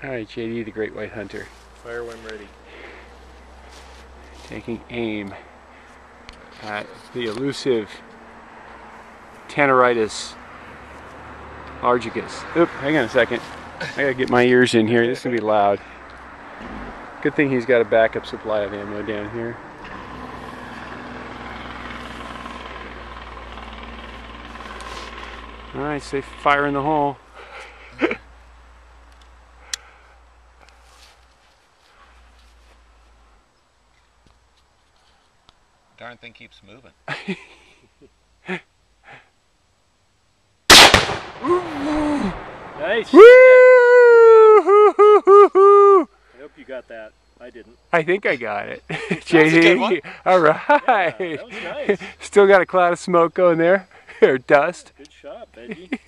Alright, JD, the Great White Hunter. Fire when ready. Taking aim at the elusive Tannerite largicus. Oop, hang on a second. I gotta get my ears in here. This is gonna be loud. Good thing he's got a backup supply of ammo down here. Alright, safe fire in the hole. Darn thing keeps moving. Nice. Woo! I hope you got that. I didn't. I think I got it. good one. JD, all right. Yeah, that was nice. Still got a cloud of smoke going there, or dust. Good shot, Benji.